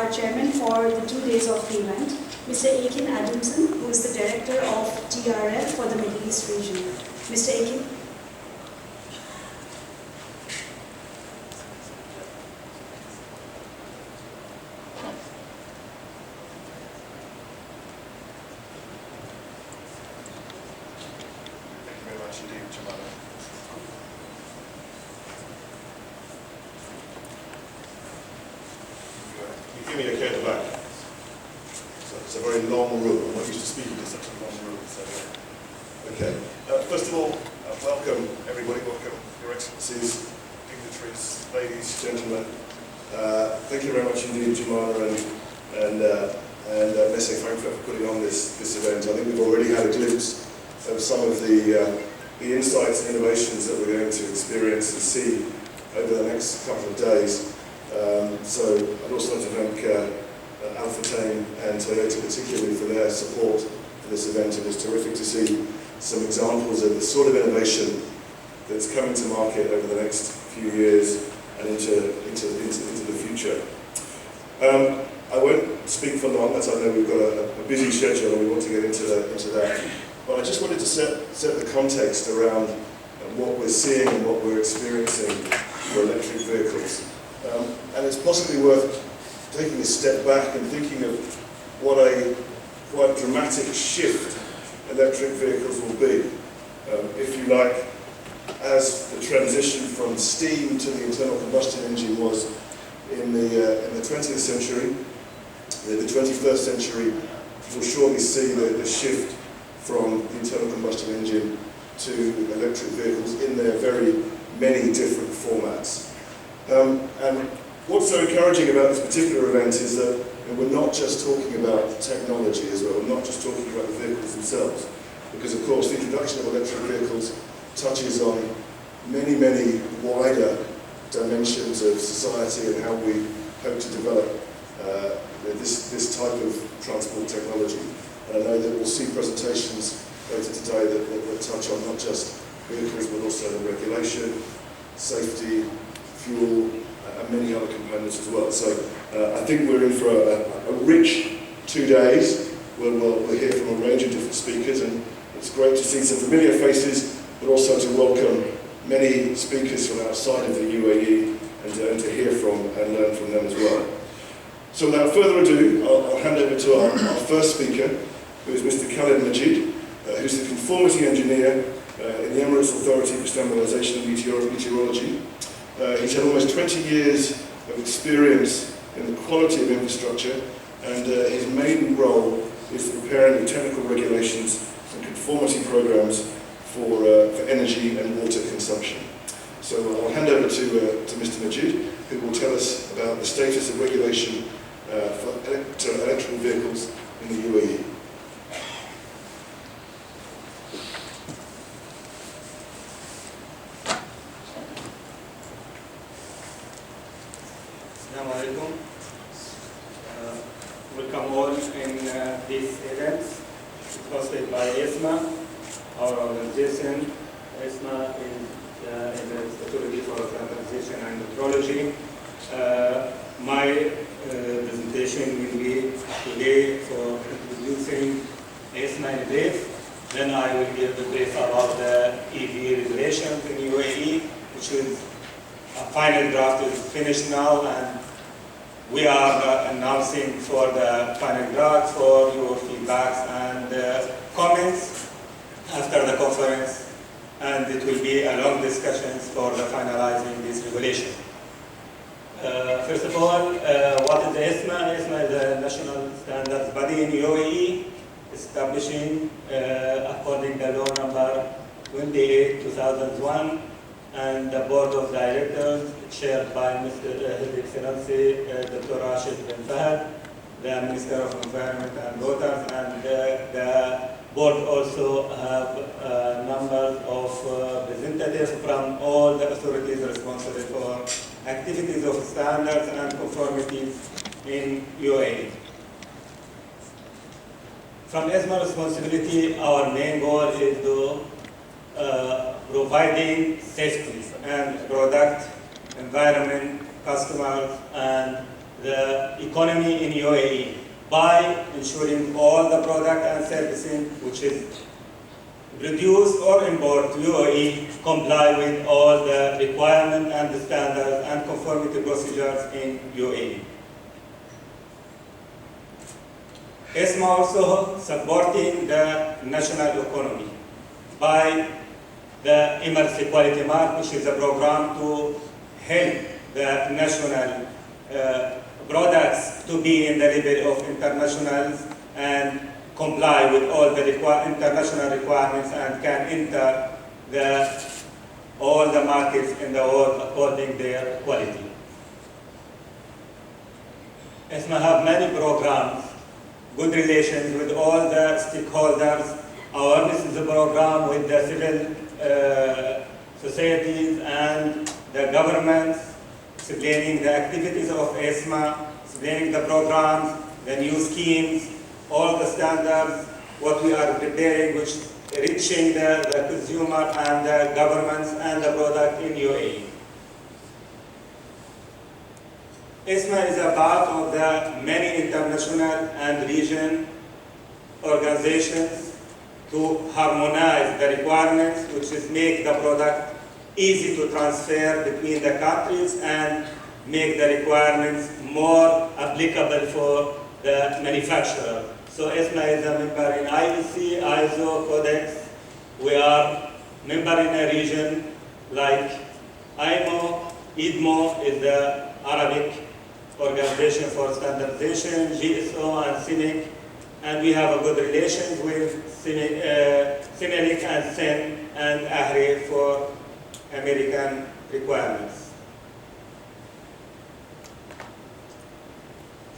our chairman for the 2 days of the event, Mr. Akin Adamson, who is the director of TRF for the Middle East region. Mr. Akin. Give me a care back. So it's a very long room. I'm not used to speaking in such a long room. So, okay. First of all, welcome everybody. Welcome Your Excellencies, dignitaries, ladies, gentlemen. Thank you very much indeed, Jumana and Messe Frankfurt for putting on this event. I think we've already had a glimpse of some of the insights and innovations that we're going to experience and see over the next couple of days. So I'd also like to thank Al-Fatane and Toyota particularly for their support for this event. It was terrific to see some examples of the sort of innovation that's coming to market over the next few years and into the future. I won't speak for long, as I know we've got a busy schedule and we want to get into that. But I just wanted to set the context around what we're seeing and what we're experiencing for electric vehicles. And it's possibly worth taking a step back and thinking of what a quite dramatic shift electric vehicles will be. If you like, as the transition from steam to the internal combustion engine was in the 20th century, the 21st century will surely see the shift from the internal combustion engine to electric vehicles in their very many different formats. And what's so encouraging about this particular event is that we're not just talking about technology as well, we're not just talking about the vehicles themselves, because of course the introduction of electric vehicles touches on many, many wider dimensions of society and how we hope to develop this type of transport technology. And I know that we'll see presentations later today that touch on not just vehicles but also the regulation, safety, fuel, and many other components as well. So I think we're in for a rich 2 days. We'll hear from a range of different speakers, and it's great to see some familiar faces, but also to welcome many speakers from outside of the UAE and to hear from and learn from them as well. So without further ado, I'll hand over to our first speaker, who is Mr. Khaled Majeed, who's the conformity engineer in the Emirates Authority for Standardization and Meteorology. He's had almost 20 years of experience in the quality of infrastructure, and his main role is preparing the technical regulations and conformity programs for energy and water consumption. So I'll hand over to Mr. Majeed, who will tell us about the status of regulation for electrical vehicles in the UAE. Welcome all in this event hosted by ESMA, our organization. ESMA is the Authority for Standardization and Metrology. My presentation will be today for introducing ESMA in brief. Then I will give a brief about the EV regulations in UAE, which is a final draft is finished now, and we are announcing for the final draft for your feedbacks and comments after the conference, and it will be a long discussions for the finalizing this regulation. First of all, what is ESMA? ESMA is a national standards body in UAE, establishing according to law number 28/2001, and the board of directors chaired by His Excellency Dr. Rashid bin Fahad, the Minister of Environment and Waters, and the board also have numbers of representatives from all the authorities responsible for activities of standards and conformities in UAE. From ESMA responsibility, our main goal is to providing safety and product, environment, customers, and the economy in UAE by ensuring all the product and services which is produced or import to UAE comply with all the requirements and the standards and conformity procedures in UAE. ESMA also supporting the national economy by the Emergency Quality Mark, which is a program to help the national products to be in the level of internationals and comply with all the international requirements and can enter all the markets in the world according to their quality. ESMA have many programs, good relations with all the stakeholders. Awareness is a program with the civil societies and the governments, explaining the activities of ESMA, explaining the programs, the new schemes, all the standards, what we are preparing, which reaching the consumer and the governments and the product in UAE. ESMA is a part of the many international and regional organizations to harmonize the requirements, which is make the product easy to transfer between the countries and make the requirements more applicable for the manufacturer. So ESMA is a member in IEC, ISO, Codex. We are member in a region like IMO, IDMO is the Arabic Organization for Standardization, GSO and CIMIC, and we have a good relations with CIMIC and SIN and AHRI for American requirements.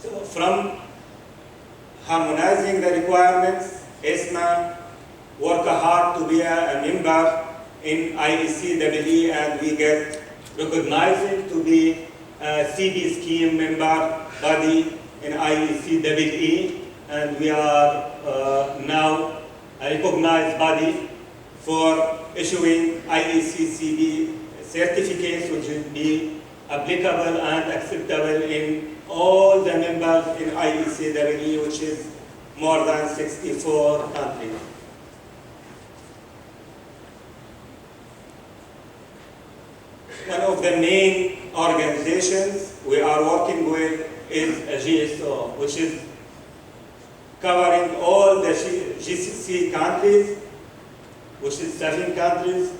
So from harmonizing the requirements, ESMA work hard to be a member in IEC and we get recognized to be a CB scheme member body in IEC and we are now a recognized body for issuing IEC CB certificates which will be applicable and acceptable in all the members in IEC which is more than 64 countries. One of the main organizations we are working with is a GSO, which is covering all the GCC countries, which is 7 countries,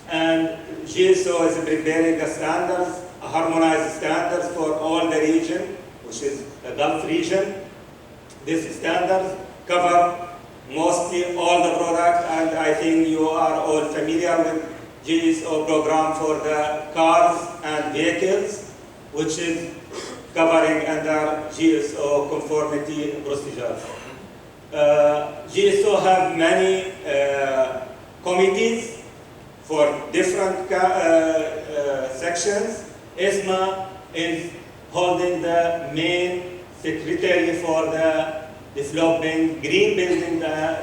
and GSO is preparing the standards, harmonized standards for all the region, which is the Gulf region. These standards cover mostly all the products, and I think you are all familiar with GSO program for the cars and vehicles, which is covering under GSO conformity procedures. GSO have many committees for different sections. ESMA is holding the main secretary for the developing green building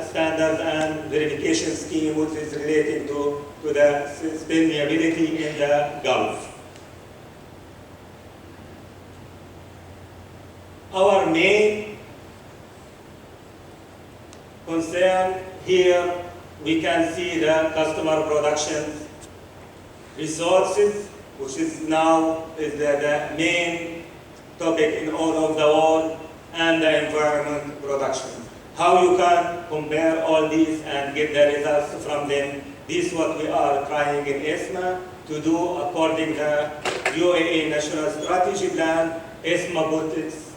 standards and verification scheme, which is related to the sustainability in the Gulf. Our main concern here, we can see the customer production resources, which is now the main topic in all of the world, and the environment production. How you can compare all these and get the results from them. This is what we are trying in ESMA to do according to the UAE National Strategy Plan. ESMA put its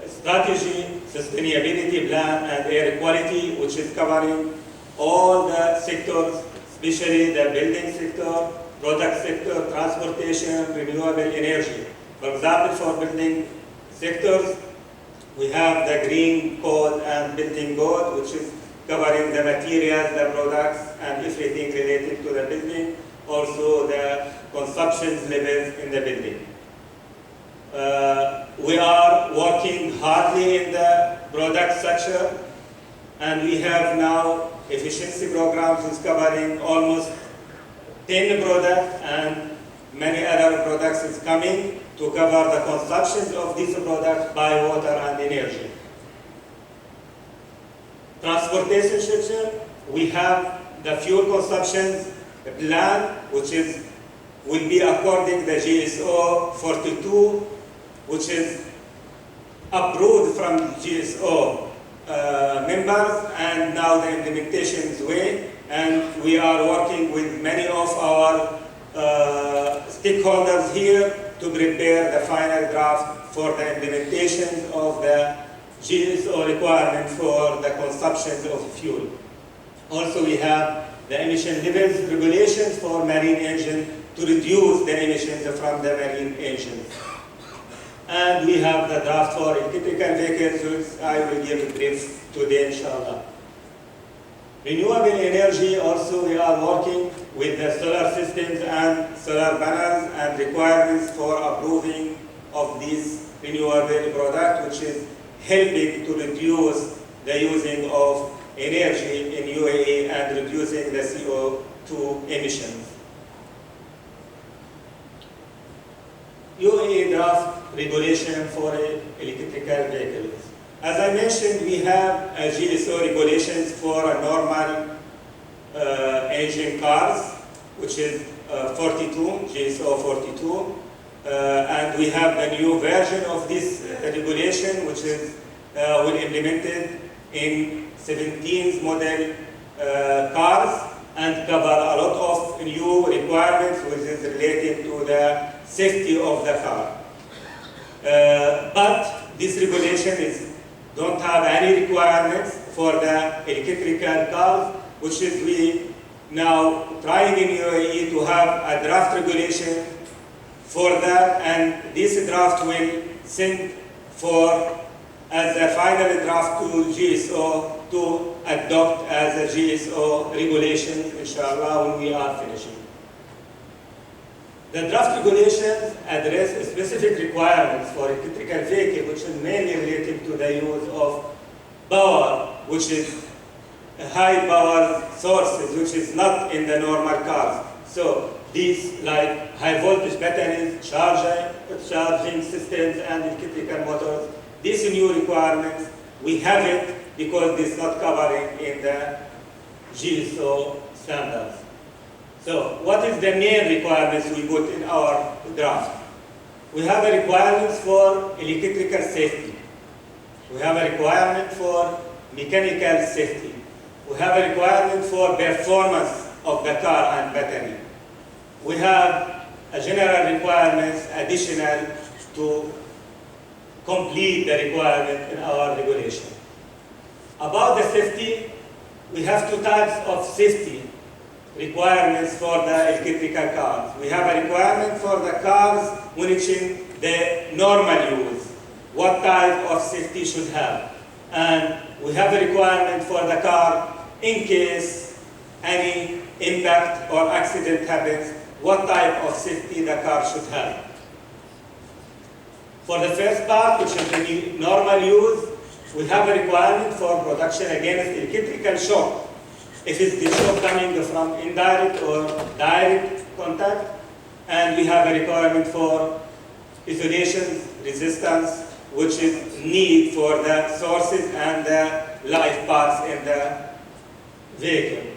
strategy, sustainability plan, and air quality, which is covering all the sectors, especially the building sector, product sector, transportation, renewable energy. For example, for building sectors, we have the green code and building code, which is covering the materials, the products, and everything related to the building, also the consumption levels in the building. We are working hardly in the product sector, and we have now efficiency programs is covering almost 10 products, and many other products is coming to cover the consumption of this product by water and energy. Transportation section, we have the fuel consumption plan, which will be according to the GSO 42, which is approved from GSO members, and now the implementation is way, and we are working with many of our stakeholders here to prepare the final draft for the implementation of the GSO requirement for the consumption of fuel. Also, we have the emission levels regulations for marine engines to reduce the emissions from the marine engines. And we have the draft for electrical vehicles, which I will give a brief today, inshallah. Renewable energy, also we are working with the solar systems and solar panels and requirements for approving of these renewable product, which is helping to reduce the using of energy in UAE and reducing the CO2 emissions. UAE draft regulation for electrical vehicles. As I mentioned, we have a GSO regulations for a normal engine cars, which is 42, GSO 42. And we have the new version of this regulation, which is will implemented in 17 model cars and cover a lot of new requirements which is related to the safety of the car. But this regulation don't have any requirements for the electrical cars, which is we now trying in UAE to have a draft regulation for that, and this draft will send for as a final draft to GSO to adopt as a GSO regulation, inshallah, when we are finishing. The draft regulations address specific requirements for electrical vehicle, which is mainly related to the use of power, which is high power sources, which is not in the normal cars. So these like high voltage batteries, charging systems, and electrical motors. These new requirements, we have it because it's not covering in the GSO standards. So what is the main requirements we put in our draft? We have a requirements for electrical safety. We have a requirement for mechanical safety. We have a requirement for performance of the car and battery. We have a general requirements additional to complete the requirement in our regulation. About the safety, we have two types of safety requirements for the electrical cars. We have a requirement for the cars monitoring the normal use, what type of safety should have. And we have a requirement for the car in case any impact or accident happens, what type of safety the car should have. For the first part, which is the normal use, we have a requirement for protection against electrical shock. If it's the shock coming from indirect or direct contact, and we have a requirement for isolation resistance, which is need for the sources and the life parts in the vehicle.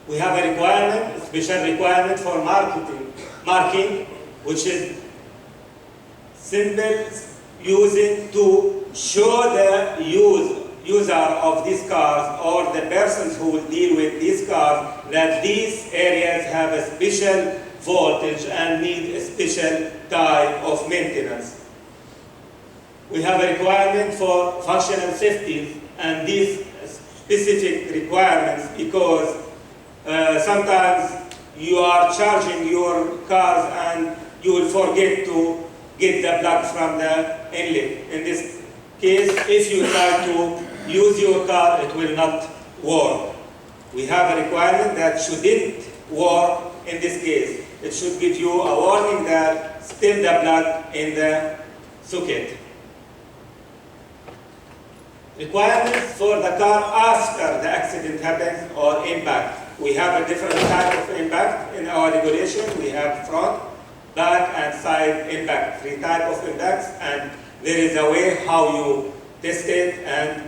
We have a requirement, special requirement for marking, which is symbols using to show the user of these cars or the persons who will deal with these cars that these areas have a special voltage and need a special type of maintenance. We have a requirement for functional safety, and these specific requirements because sometimes you are charging your cars and you will forget to get the plug from the inlet. In this case, if you try to use your car, it will not work. We have a requirement that shouldn't work in this case. It should give you a warning that still the plug in the socket. Requirements for the car after the accident happens or impact. We have a different type of impact in our regulation. We have front back and side impact, three types of impacts, and there is a way how you test it and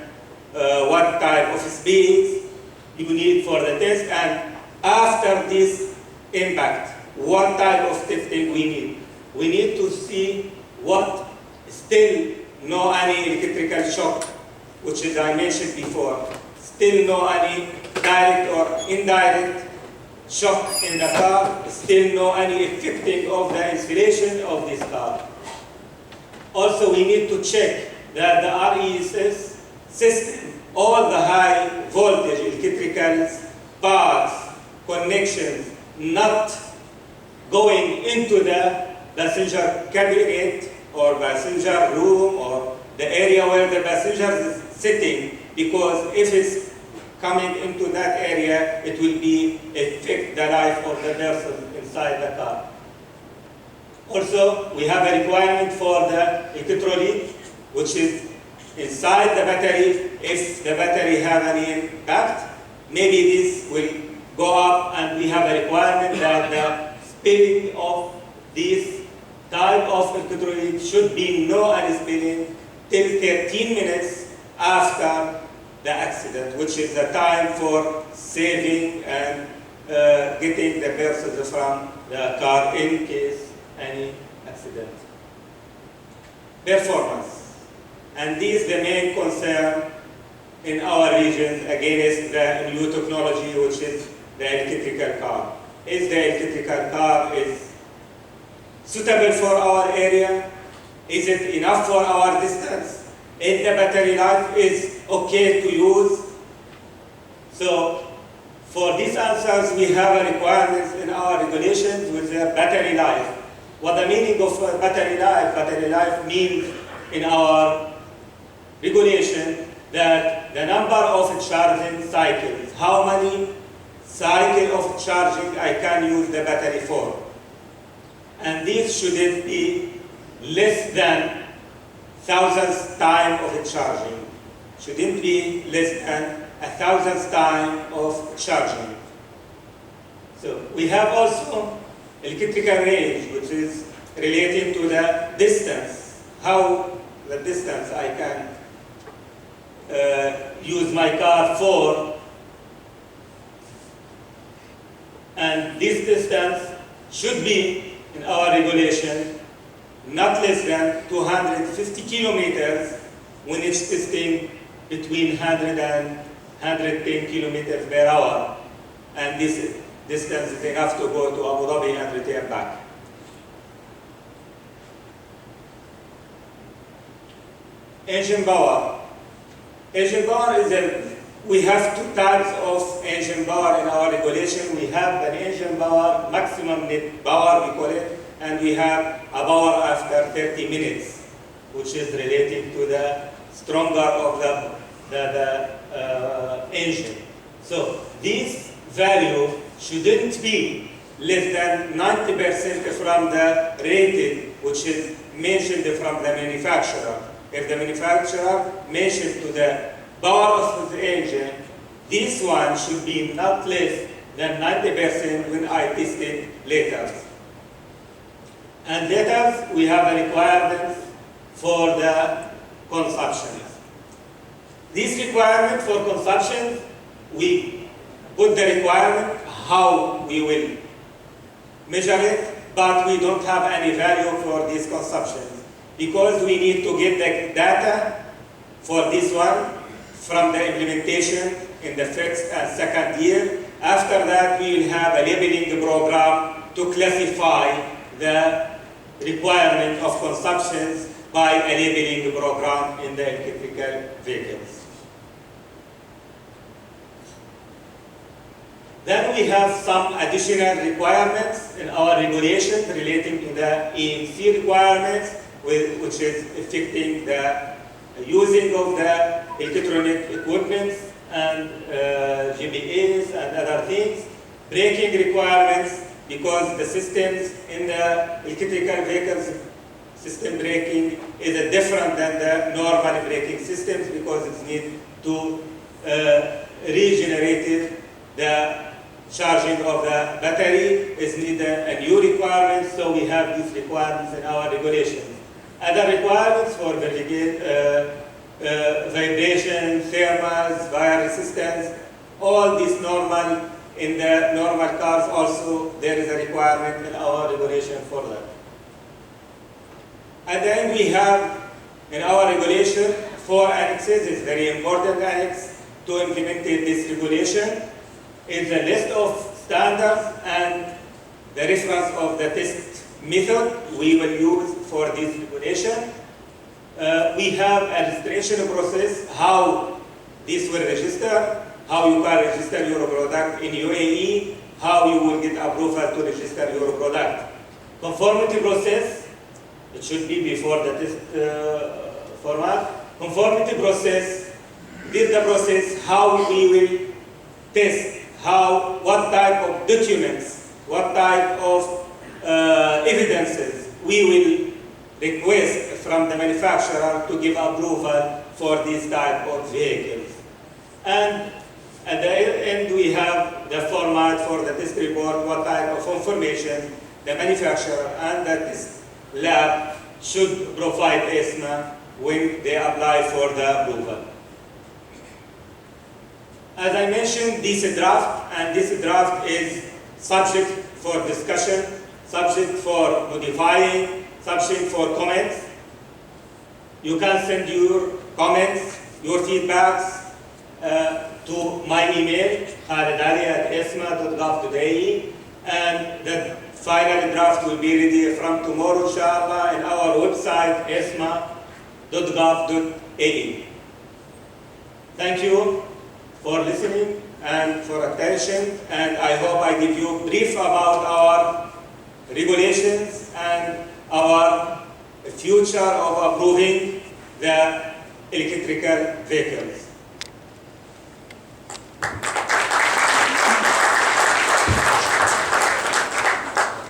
what type of speeds you need for the test, and after this impact, what type of testing we need. We need to see what still no any electrical shock, which is I mentioned before, still no any direct or indirect shock in the car, still no any affecting of the insulation of this car. Also, we need to check that the RESS system, all the high voltage electricals, parts, connections, not going into the passenger cabinet or passenger room or the area where the passenger is sitting, because if it's coming into that area, it will be affect the life of the person inside the car. Also, we have a requirement for the electrolyte, which is inside the battery. If the battery have any impact, maybe this will go up, and we have a requirement that the spilling of this type of electrolyte should be no any spilling till 13 minutes after the accident, which is the time for saving and getting the person from the car in case any accident. Performance. And this is the main concern in our region against the new technology, which is the electrical car. Is the electrical car is suitable for our area? Is it enough for our distance? Is the battery life is okay to use? So for these answers, we have a requirements in our regulations with the battery life. What the meaning of battery life? Battery life means in our regulation that the number of charging cycles, how many cycles of charging I can use the battery for. And this shouldn't be less than 1,000th time of charging. Shouldn't be less than 1,000th time of charging. So we have also electrical range, which is relating to the distance. How the distance I can use my car for. And this distance should be, in our regulation, not less than 250 kilometers when it's testing between 100 and 110 kilometers per hour. And this distance is enough to go to Abu Dhabi and return back. Engine power. Engine power is we have two types of engine power in our regulation. We have an engine power, maximum net power we call it, and we have a power after 30 minutes, which is related to the stronger of the engine. So this value shouldn't be less than 90% from the rated, which is mentioned from the manufacturer. If the manufacturer mentioned to the power of the engine, this one should be not less than 90% when I test it later. And later, we have a requirement for the consumption. This requirement for consumption, we put the requirement how we will measure it, but we don't have any value for this consumption because we need to get the data for this one from the implementation in the first and second year. After that, we will have a labeling program to classify the requirement of consumptions by a labeling program in the electrical vehicles. Then we have some additional requirements in our regulation relating to the EMC requirements, which is affecting the using of the electronic equipment and GBAs and other things. Braking requirements, because the systems in the electrical vehicles, system braking is different than the normal braking systems because it needs to regenerate the charging of the battery is needed a new requirement, so we have these requirements in our regulations. Other requirements for vibration, thermals, fire resistance, all these normal, in the normal cars also there is a requirement in our regulation for that. And then we have in our regulation 4 annexes. It's very important annex to implement this regulation. It's a list of standards and the reference of the test method we will use for this regulation. We have a registration process, how this will register, how you can register your product in UAE, how you will get approval to register your product. Conformity process, it should be before the test format. Conformity process, this is the process how we will test, what type of documents, what type of evidences we will request from the manufacturer to give approval for this type of vehicles. And at the end we have the format for the test report, what type of information the manufacturer and the test lab should provide ESMA when they apply for the approval. As I mentioned, this draft, and this draft is subject for discussion, subject for modifying, subject for comments. You can send your comments, your feedbacks to my email, khaled@esma.gov.ae, and the final draft will be ready from tomorrow, inshallah, in our website, esma.gov.ae. Thank you for listening and for attention, and I hope I give you a brief about our regulations and our future of approving the electrical vehicles.